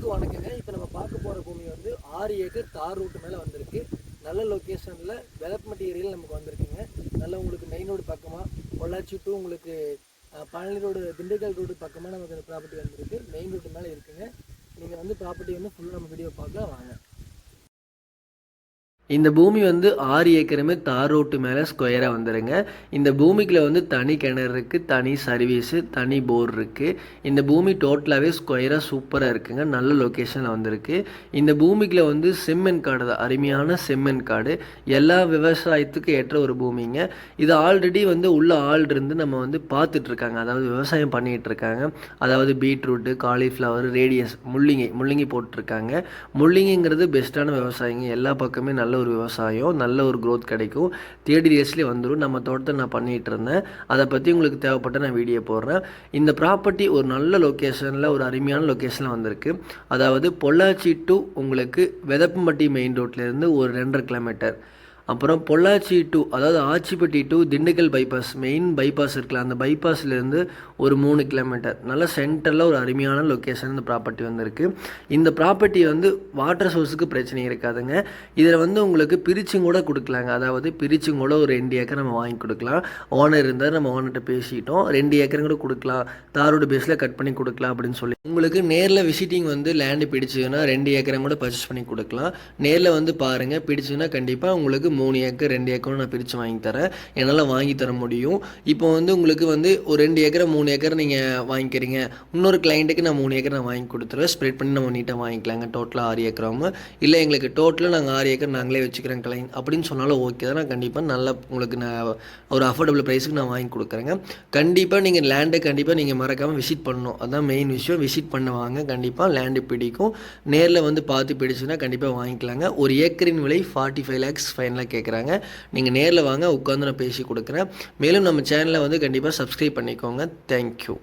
எல்லாருக்கும் வணக்கங்க. இப்போ நம்ம பார்க்க போகிற பூமி வந்து 6 ஏக்கர் தார் ரூட்டு மேலே வந்திருக்கு. நல்ல லொக்கேஷனில் டெவலப்மெண்ட் ஏரியாவில் நமக்கு வந்திருக்குங்க. நல்ல உங்களுக்கு மெயின் ரோடு பக்கமாக பொள்ளாச்சி டு உங்களுக்கு பழனி ரோடு திண்டுக்கல் ரோடு பக்கமாக நமக்கு இந்த ப்ராப்பர்ட்டி வந்திருக்கு. மெயின் ரோடு மேலே இருக்குங்க. நீங்கள் வந்து ப்ராப்பர்ட்டி வந்து ஃபுல்லாக நம்ம வீடியோ பார்க்கலாம் வாங்க. இந்த பூமி வந்து 6 ஏக்கருமே தார் ரோட்டு மேலே ஸ்கொயராக வந்துடுங்க. இந்த பூமிக்குள்ள வந்து தனி கிணறு இருக்குது, தனி சர்வீஸு, தனி போர் இருக்குது. இந்த பூமி டோட்டலாகவே ஸ்கொயராக சூப்பராக இருக்குங்க. நல்ல லொக்கேஷனில் வந்திருக்கு. இந்த பூமிக்குள்ள வந்து செம்மண் காடு தான், அருமையான செம்மண் காடு. எல்லா விவசாயத்துக்கும் ஏற்ற ஒரு பூமிங்க. இது ஆல்ரெடி வந்து உள்ள ஆள் இருந்து நம்ம வந்து பார்த்துட்ருக்காங்க, அதாவது விவசாயம் பண்ணிகிட்ருக்காங்க. அதாவது பீட்ரூட்டு, காலிஃப்ளவர், ரேடியஸ், முள்ளங்கி போட்டிருக்காங்க. முள்ளங்கிங்கிறது பெஸ்ட்டான விவசாயிங்க. எல்லா பக்கமே நல்ல ஒரு விவசாயம், நல்ல ஒரு க்ரோத் கிடைக்கும். 30 டேஸ்லேயே வந்துடும். நம்ம தோட்டத்தை நான் பண்ணிகிட்டு இருந்தேன், அதை பற்றி உங்களுக்கு தேவைப்பட்ட நான் வீடியோ போடுறேன். இந்த ப்ராப்பர்ட்டி ஒரு நல்ல லொக்கேஷனில், ஒரு அருமையான லொக்கேஷனில் வந்திருக்கு. அதாவது பொள்ளாச்சி டு உங்களுக்கு வெதப்பம்பட்டி மெயின் ரோட்லேருந்து ஒரு 2.5 கிலோமீட்டர். அப்புறம் பொள்ளாச்சி டு அதாவது Achipatti to Dindigul bypass, main bypass இருக்குல்ல, அந்த பைபாஸ்லேருந்து ஒரு 3 கிலோமீட்டர். நல்ல சென்டரில் ஒரு அருமையான லொக்கேஷன் இந்த ப்ராப்பர்ட்டி வந்துருக்கு. இந்த ப்ராப்பர்ட்டி வந்து வாட்டர் சோர்ஸுக்கு பிரச்சனை இருக்காதுங்க. இதில் வந்து உங்களுக்கு பிரிச்சும் கூட கொடுக்கலாங்க. அதாவது பிரிச்சும் கூட ஒரு 2 ஏக்கர் நம்ம வாங்கி கொடுக்கலாம். ஓனர் இருந்தால் நம்ம ஓனர்கிட்ட பேசிட்டோம், 2 ஏக்கரும் கூட கொடுக்கலாம், தாரோட பேஸில் கட் பண்ணி கொடுக்கலாம் அப்படின்னு சொல்லி. உங்களுக்கு நேரில் விசிட்டிங் வந்து லேண்டு பிடிச்சதுன்னா 2 ஏக்கரும் கூட பர்ச்சேஸ் பண்ணி கொடுக்கலாம். நேரில் வந்து பாருங்கள், பிடிச்சதுன்னா கண்டிப்பாக உங்களுக்கு 3 ஏக்கர் 2 ஏக்கரும் நான் பிரித்து வாங்கி தரேன். என்னால் வாங்கி தர முடியும். இப்போ வந்து உங்களுக்கு வந்து ஒரு 2 ஏக்கரை 3 ஏக்கர் நீங்கள் வாங்கிக்கிறீங்க, இன்னொரு கிளைண்ட்டுக்கு நான் 3 ஏக்கர் நான் வாங்கி கொடுத்துருவேன். ஸ்ப்ரெட் பண்ணி நம்ம நீட்டாக வாங்கிக்கலாங்க. டோட்டலாக 6 ஏக்கராம இல்லை, எங்களுக்கு டோட்டலாக நாங்கள் 6 ஏக்கர் நாங்களே வச்சுக்கிறேன் கிளைண்ட் அப்படின்னு சொன்னாலும் ஓகே தான். நான் கண்டிப்பாக நல்லா உங்களுக்கு நான் ஒரு அஃபோர்டபுள் ப்ரைஸுக்கு நான் வாங்கி கொடுக்குறேங்க. கண்டிப்பாக நீங்கள் லேண்டை கண்டிப்பாக நீங்கள் மறக்காமல் விசிட் பண்ணணும். அதுதான் மெயின் விஷயம். விசிட் பண்ணுவாங்க, கண்டிப்பாக லேண்டு பிடிக்கும். நேரில் வந்து பார்த்து பிடிச்சுன்னா கண்டிப்பாக வாங்கிக்கலாங்க. ஒரு ஏக்கரின் விலை 45 lakhs ஃபைனலாக கேட்குறாங்க. நீங்கள் நேரில் வாங்க, உட்காந்து நான் பேசி கொடுக்குறேன். மேலும் நம்ம சேனலை வந்து கண்டிப்பாக சப்ஸ்கிரைப் பண்ணிக்கோங்க. தேங்க்யூ.